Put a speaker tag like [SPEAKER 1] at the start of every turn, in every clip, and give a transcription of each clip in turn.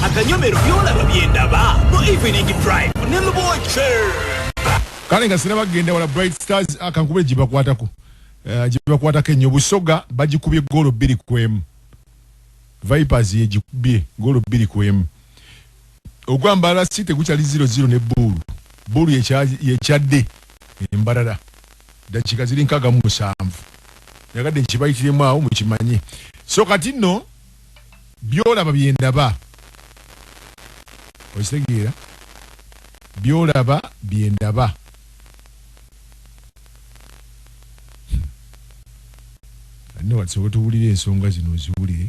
[SPEAKER 1] akanyomero byolaba byendaba mu evening drive ne Lubowa
[SPEAKER 2] kale nga sinaba genda wala Bright Stars akankubule jibakwatako jibakwatako ennyo Busoga bagikubye golo 2-1 Vipers yejikubye golo 2-1 Ogwambala City gukyali 0-0 ne Bulu yekyadde embalala dakika ziri 67 yagadde nkibayitiremu awo mukimanye so kati nno byolaba byendaba ositegeera byolaba byendaba ne watsobola tuwulire ensonga zino ziwulire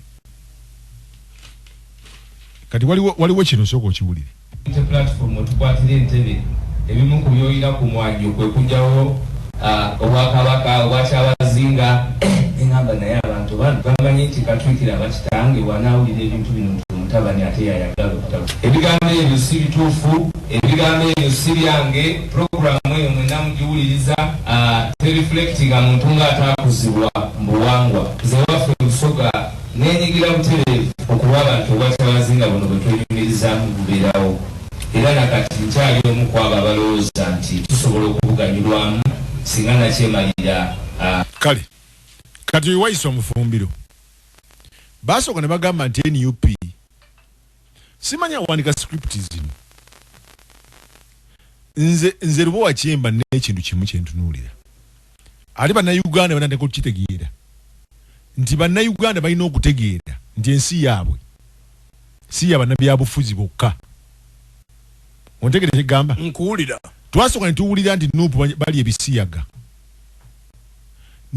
[SPEAKER 2] kati waliwo kino soko okiwulire
[SPEAKER 3] platform otukwatire entebe ebimu ku byoyina ku mwanjo kwe kujjawo obwakabaka obwakyabazinga engamba naye abantu bamanyi nti katwikira bakitange bwanaawulira ebintu bino omutabani ate yayagala okutaba ebigambo ebyo si bituufu ebigambo ebyo si byange programu eyo mwena mugiwuliriza tereflectinga muntu ng'ataakuzibwa mu buwangwa nze waffe Busoga nenyigira butereevu okuba abantu obwakyabazinga buno bwe tweyimirizaamu bubeerawo era nakati nkyali omu ku abo abalowooza nti tusobola okuvuganyulwamu singa nakyemalira
[SPEAKER 2] kale kati wayise omufumbiro basooka ne bagamba nti NUP simanya wanika script zino nze Lubowa Kyemba n'ekintu kimu kyentunuulira ali bannayuganda banateka okukitegeera nti bannayuganda balina okutegeera nti ensi yaabwe si yabannabyabufuzi bokka ontegere kyegamba
[SPEAKER 1] nkuwulira
[SPEAKER 2] twasooka ne tuwulira nti Nuupu bali ebisiyaga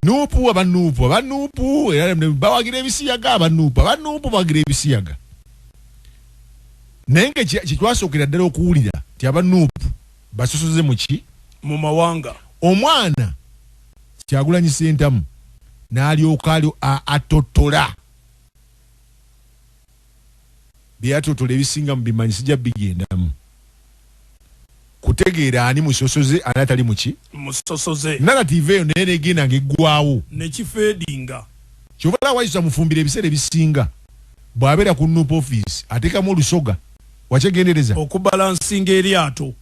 [SPEAKER 2] Nuupu abanuupu era bawagira ebisiyaga abanuupu bawagira ebisiyaga naye nga kyetwasookera ddala okuwulira nti abanuupu basosoze muki
[SPEAKER 1] mu mawanga
[SPEAKER 2] omwana Kyagulanyi Ssentamu n'alyoka atotola byatotola ebisinga mu bimanyi sijja bigendamu kutegeera ani musosoze ani atali muki
[SPEAKER 1] musosoze
[SPEAKER 2] narrative eyo naye negenda ng'eggwawo
[SPEAKER 1] nekifeedinga
[SPEAKER 2] kyova wayisa mufumbira ebiseera ebisinga bw'abeera ku Nuupu office ateekamu olusoga wakyegendereza
[SPEAKER 1] okubalansinga eryato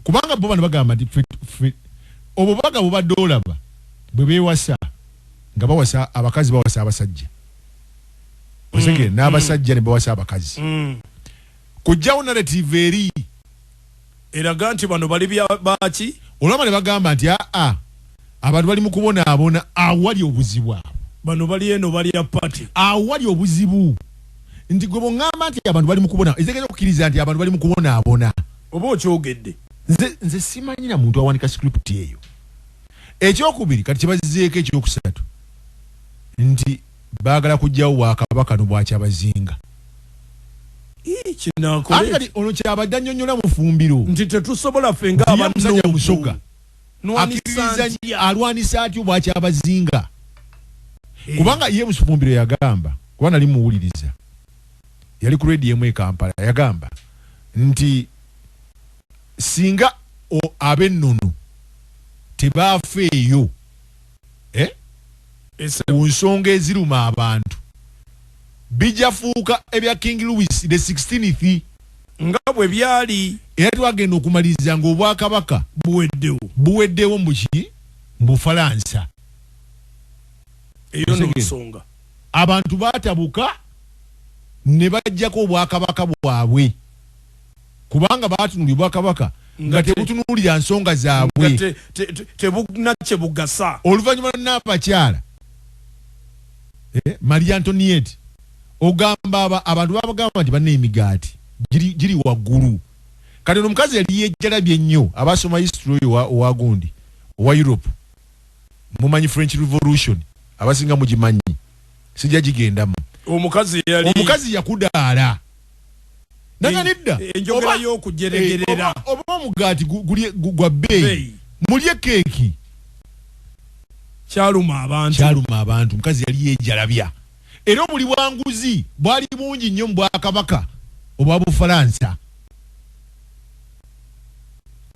[SPEAKER 2] kubanga bo bano bagamba nti obubaga bubadde olaba bwe beewasa nga bawasa abakazi bawasa abasajja osenge n'abasajja ne bawasa abakazi kujjawo narrative eri
[SPEAKER 1] eraga nti bano bali baki
[SPEAKER 2] olwama ne bagamba nti abantu bali mu kubonaabona awali obuzibu abo
[SPEAKER 1] bano bali eno bali ya pati
[SPEAKER 2] awali obuzibu nti gwe bongamba nti abantu bali mu kubona ezegeza okukkiriza nti abantu bali mu kubonaabona
[SPEAKER 1] oba okyogedde
[SPEAKER 2] nze simanyi na muntu awanika script eyo ekyokubiri kati kyebazizeeko ekyokusatu nti baagala kujjawo Bwakabaka n'Obwakyabazinga kati ono kyabadde annyonnyola mufumbiro
[SPEAKER 1] nti tetusobola ffe ng'abamusajja
[SPEAKER 2] Musoga alwanisa atya Obwakyabazinga kubanga ye mufumbiro yagamba kuba nali muwuliriza yali ku radio emu e Kampala yagamba nti singa ab'ennono tebafeeyo ku nsonga eziruma abantu bijja fuuka ebya King Louis the 16th
[SPEAKER 1] nga bwe byali
[SPEAKER 2] era twagenda okumaliriza nga Obwakabaka buweddewo muki mu Bufalansa
[SPEAKER 1] eyo n'ensonga
[SPEAKER 2] abantu baatabuka ne bajjako Obwakabaka bwabwe kubanga baatunulira Obwakabaka nga tebutunuulira nsonga zaabwe
[SPEAKER 1] tebuna kye bugasa
[SPEAKER 2] oluvannyuma n'abakyala Marie Antoinette ogamba abantu babagamba nti banne emigaati giri waggulu kati ono omukazi yali yejjalabye nnyo abasoma history owa gundi owa Europe mumanyi French Revolution abasinga mugimanyi sijja gigendamu
[SPEAKER 1] omukazi
[SPEAKER 2] yakudaala naganidda
[SPEAKER 1] enjogera y'okujeregerera
[SPEAKER 2] oba omugaati gwa bbeeyi mulye keeki
[SPEAKER 1] kyaluma abantu
[SPEAKER 2] mukazi yali yejjalabya era obuli bwanguzi bwali bungi nnyo mu Bwakabaka obwa Bufalansa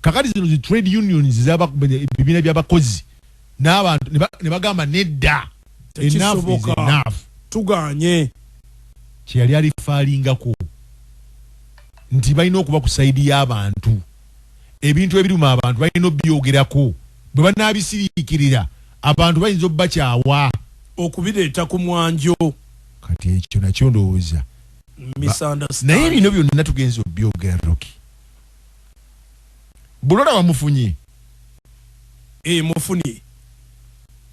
[SPEAKER 2] kakati zino zi trade unions ebibiina by'abakozi n'abantu ne bagamba nedda enough
[SPEAKER 1] tuganye
[SPEAKER 2] kyeyali alifaalingako nti balina okuba ku saidi y'abantu ebintu ebiruma abantu balina obyogerako bwe banaabisiriikirira abantu bayinza obbakyawa
[SPEAKER 4] okubireeta ku mwanjo
[SPEAKER 2] kati ekyo nakyo ndowooza naye bino byonna tugenza obyogera Rockie Bulola wamufunye
[SPEAKER 4] mufunye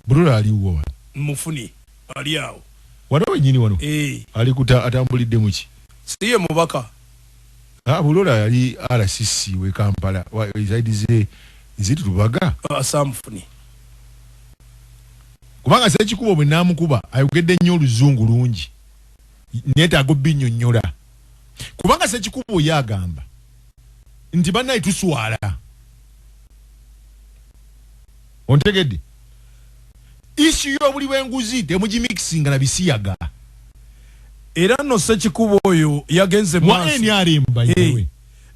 [SPEAKER 2] Bulola aliwo wano
[SPEAKER 4] mufunye ali awo
[SPEAKER 2] wano wenyini wano ali atambulidde muki
[SPEAKER 4] siye mubaka
[SPEAKER 2] Bulola yali RCC we Kampala zaidi ziti Lubaga
[SPEAKER 4] samfunye
[SPEAKER 2] kubanga sekikubo bwe namukuba ayogedde nnyo oluzungu lungi neetaaga obinnyonnyola kubanga sekikubo yagamba nti bannaye tuswala ontegedde issue y'obuli bw'enguzi temugimixinga na bisiyaga
[SPEAKER 4] era no sekikubo oyo yagenze
[SPEAKER 2] maaso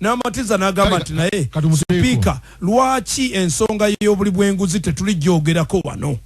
[SPEAKER 4] n'amatiza n'agamba nti naye sipiika lwaki ensonga y'obuli bw'enguzi tetulijjogerako wano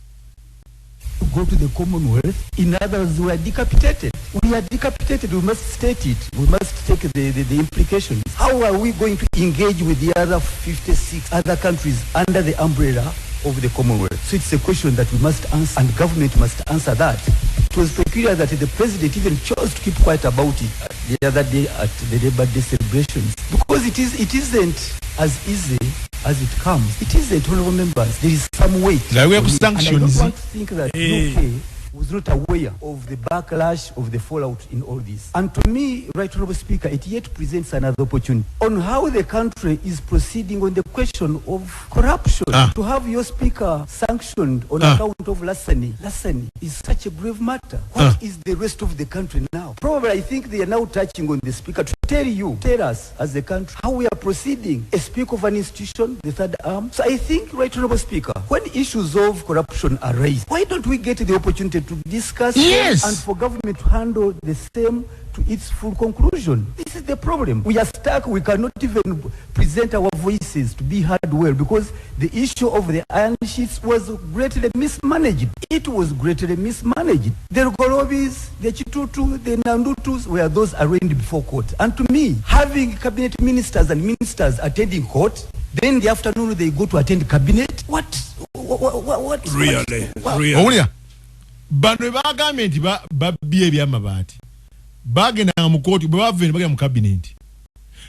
[SPEAKER 5] go to the Commonwealth. In others, we are decapitated. We are decapitated. We must state it. We must take the implications. How are we going to engage with the other 56 other countries under the umbrella of the Commonwealth? So it's a question that we must answer, and government must answer that. It was peculiar that the president even chose to keep quiet about it the other day at the Labour Day celebrations, because it isn't as easy as it comes. It isn't, honorable members. There is some weight.
[SPEAKER 2] Like we have sanctions.
[SPEAKER 5] And I don't want to think that UK was not aware of the backlash of the fallout in all this. And to me, Right Honorable Speaker, it yet presents another opportunity on how the country is proceeding on the question of corruption. To have your speaker sanctioned on account of larceny is such a grave matter. What is the rest of the country now? Probably I think they are now touching on the speaker to tell us as a country how we are proceeding. A speaker of an institution, the third arm. So I think, Right Honorable Speaker, when issues of corruption are raised, why don't we get the opportunity to discuss and for government to handle the same to its full conclusion? This is the problem. We are stuck. We cannot even present our voices to be heard well because the issue of the iron sheets was greatly mismanaged. It was greatly mismanaged. The Rugorobis, the Chitutu, the Nandutus were those arraigned before court. And to me, having cabinet ministers and ministers attending court, then the afternoon they go to attend cabinet. What?
[SPEAKER 4] Really?
[SPEAKER 2] Bano bagambye nti babbye ebyamabaati bagenda mu kooti bwe bava bagenda mu kabineti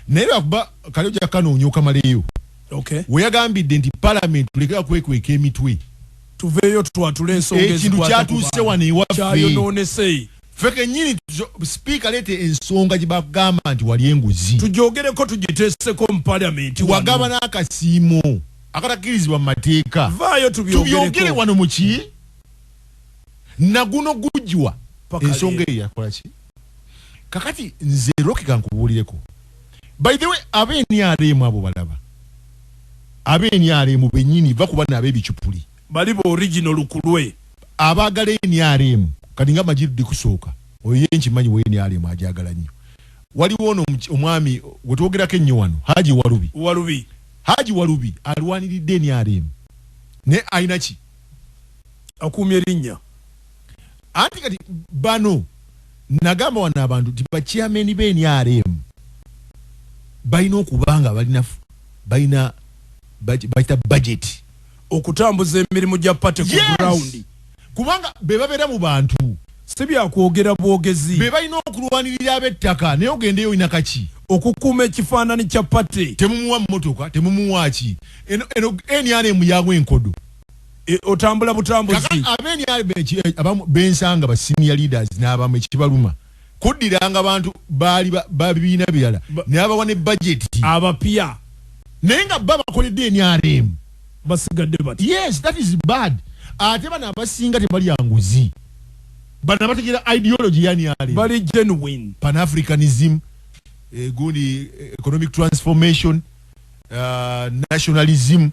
[SPEAKER 2] naye bakuba kalyoja kanoonya okamaleyo we yagambidde nti palamenti tulekera kwekweka emitwe
[SPEAKER 4] tuveeyo twatule ensonga
[SPEAKER 2] ekintu kyatuuse wano
[SPEAKER 4] ewaffe
[SPEAKER 2] ffe kennyini sipiika leete ensonga gye bagamba nti wali enguzi
[SPEAKER 4] tugyogereko tugiteeseko mu palamenti
[SPEAKER 2] wagamba n'akasiimo akatakkirizibwa mu mateeka
[SPEAKER 4] vaayo
[SPEAKER 2] tubyogere wano muki naguno gujwa ensonga eyo yakola ki kakati nze Rockie kankubuulireko by the way NRM abo balaba NRM bennyini bakuba nabo ebicupuli
[SPEAKER 4] bali bo original lukulwe
[SPEAKER 2] abaagala NRM kati nga Majid kusooka oyo yenkimanyi we NRM ajagala nnyo waliwo ono omwami wetwogerako ennyo wano Haji Walubi alwaniridde NRM ne ayina ki
[SPEAKER 4] akuumye erinnya
[SPEAKER 2] anti kati bano nagamba wana abantu ti bachairman b'NRM balina okubanga balina budget
[SPEAKER 4] okutambuza emirimu gya party ku ground
[SPEAKER 2] kubanga be babeera mu bantu
[SPEAKER 4] si byakwogera bwogezi
[SPEAKER 2] be balina okulwanirira ab'ettaka naye ogendeyo olina kaki
[SPEAKER 4] okukuuma ekifaananyi kya party
[SPEAKER 2] temumuwa mmotoka temumuwa ki eno NRM yagwa enkodo
[SPEAKER 4] otambula butambuzi
[SPEAKER 2] abamu bensanga ba senior leaders n'abamu ekibaluma kuddiranga abantu baali babiina birala n'abawa ne budget
[SPEAKER 4] abapya
[SPEAKER 2] naye nga bakoledde NRM
[SPEAKER 4] basigadde bati
[SPEAKER 2] yes that is bad ate bano abasinga tebali yanguzi bano abategera ideology ya NRM
[SPEAKER 4] bali genuine
[SPEAKER 2] pan-africanism good economic transformation nationalism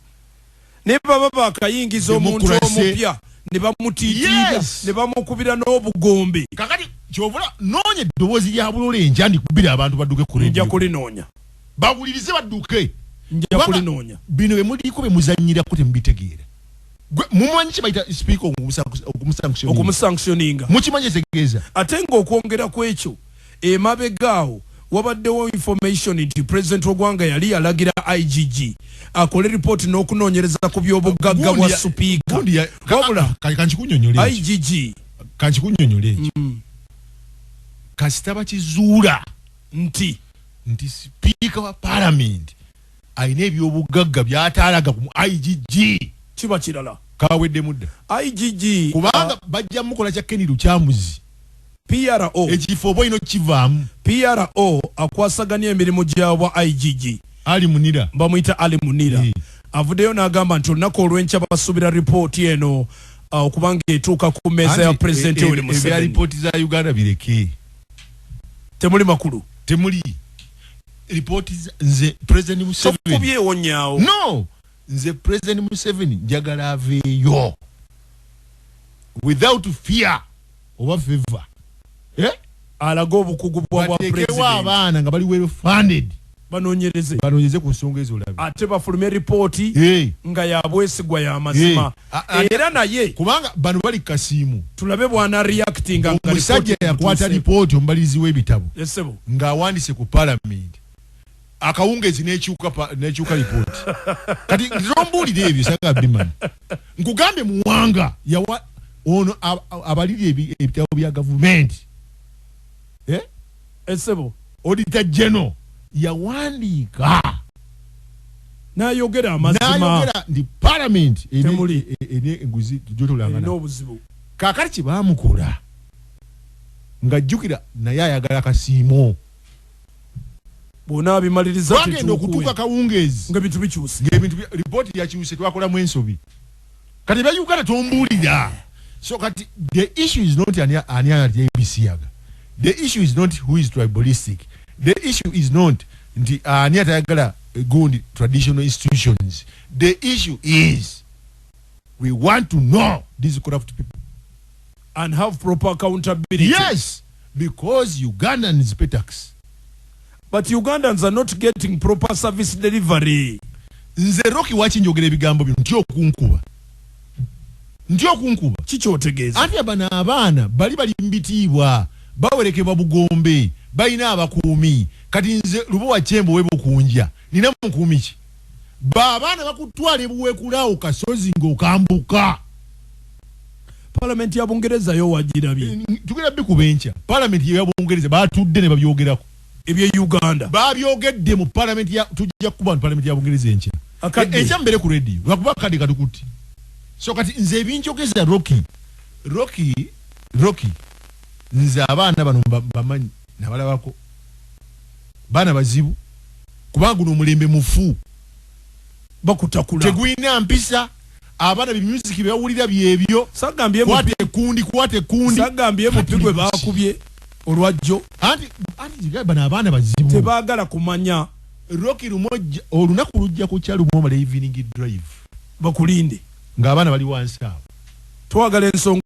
[SPEAKER 4] ne baba bakayingiza omuntu omupya ne bamutiitira ne bamukubira n'obugombe
[SPEAKER 2] kakati kyovula noonya eddoboozi lya Bulole enja ndikubira abantu badduke ku
[SPEAKER 4] nja kulinoonya
[SPEAKER 2] bawulirize badduke
[SPEAKER 4] nja kulinoonya
[SPEAKER 2] bino bye muliko be muzanyirako temubitegeera mumanyi kibayita speaker
[SPEAKER 4] okumusanctioninga
[SPEAKER 2] mukimanyi etegeeza
[SPEAKER 4] ate ng'okwongera ku ekyo emabegaawo wabaddewo information nti president w'eggwanga yali yalagira IGG akole report n'okunoonyereza ku by'obugagga bwa supiika wabula IGG
[SPEAKER 2] kanchikunyonyole kasitaba kizuula nti speaker wa parliament aine ebyobugagga byataalaga ku IGG
[SPEAKER 4] kiba kirala
[SPEAKER 2] kawedde mudda
[SPEAKER 4] IGG
[SPEAKER 2] kubanga bajja mukola kya Kenny Luchambuzi
[SPEAKER 4] PRO
[SPEAKER 2] ekifo boino kivaamu
[SPEAKER 4] PRO akwasaganya emirimu gyabwa IGG
[SPEAKER 2] Ali Munira
[SPEAKER 4] bamuyita Ali Munira avuddeyo n'agamba nti olunaku olw'enkya basuubira ripooti eno okubanga etuuka ku mmeeza ya pulezidenti Yoweri Museveni.
[SPEAKER 2] Ripooti za Uganda bireke
[SPEAKER 4] temuli makulu
[SPEAKER 2] temuli ripooti nze President Museveni
[SPEAKER 4] tokubyewo nyaawo
[SPEAKER 2] no nze President Museveni njagala aveeyo without fear oba favor
[SPEAKER 4] alaga obukugu bwa president
[SPEAKER 2] abaana nga bali well funded banoonyereze ku nsonga ezo labi
[SPEAKER 4] ate bafulume ripooti nga yabwesigwa y'amazima era naye
[SPEAKER 2] kubanga bano bali kasiimu tulabe
[SPEAKER 4] bwana reacting nga
[SPEAKER 2] omusajja yakwata ripooti omubalizi w'ebitabo ng'awandiise ku parliament akawungeezi n'ekyuka ripooti kati nzombuulira ebyo saga bimani nkugambye muwanga ono abaliri ebitabo bya gavumenti
[SPEAKER 4] esebo
[SPEAKER 2] auditor general yawandiika
[SPEAKER 4] n'ayogera amazima
[SPEAKER 2] ndi parliament ene enguzi tujotolangana
[SPEAKER 4] n'obuzibu
[SPEAKER 2] kaakati kye baamukola ng'ajjukira naye ayagala kasiimo
[SPEAKER 4] bonna abimaliriza
[SPEAKER 2] twagenda okutuuka kawungeezi
[SPEAKER 4] ng'ebintu bikyuse
[SPEAKER 2] ng'ebintu ripooti yakyuse twakolamu ensobi kati bya Uganda tombuulira so kati the issue is not ani ABC yaga the issue is not who is tribalistic the issue is not nti ani atayagala gundi traditional institutions the issue is we want to know these corrupt people
[SPEAKER 4] and have proper accountability.
[SPEAKER 2] Yes, because Ugandans pay tax.
[SPEAKER 4] But Ugandans are not getting proper service delivery.
[SPEAKER 2] Nze Rockie wachinjogera ebigambo bino ntyo kunkuba
[SPEAKER 4] kichotegeeza
[SPEAKER 2] anti abaana bali mbitibwa bawerekebwa bugombe balina abakuumi kati nze Lubowa Chembo webukunja nina mukuumi ki baabana bakutwala ebuwekulaawo kasozi ng'okambuka.
[SPEAKER 4] Parliament ya Bungereza yo wajirabye
[SPEAKER 2] tugenda bikubencha Parliament ya Bungereza batudde ne babyogerako
[SPEAKER 4] ebye Uganda
[SPEAKER 2] babyogedde mu Parliament ya tujja kuba Parliament ya Bungereza encha encha mbere ku radio bakuba kadi katukuti so kati nze ebinjogeza Rockie nze abaana bano bamanyi nabalabako bana bazibu kubanga no mulembe mufu
[SPEAKER 4] bakutakula
[SPEAKER 2] tegwina mpisa abana bi music byawulira byebyo
[SPEAKER 4] sagambye
[SPEAKER 2] kwate kundi
[SPEAKER 4] sagambye mupigwe bakubye olwajjo
[SPEAKER 2] anti bana abana bazibu
[SPEAKER 4] tebagala kumanya
[SPEAKER 2] Rockie rumoja olunaku lujja ku kyalu mu evening drive
[SPEAKER 4] bakulinde
[SPEAKER 2] ng'abaana bali wansi awo
[SPEAKER 4] twagala ensonga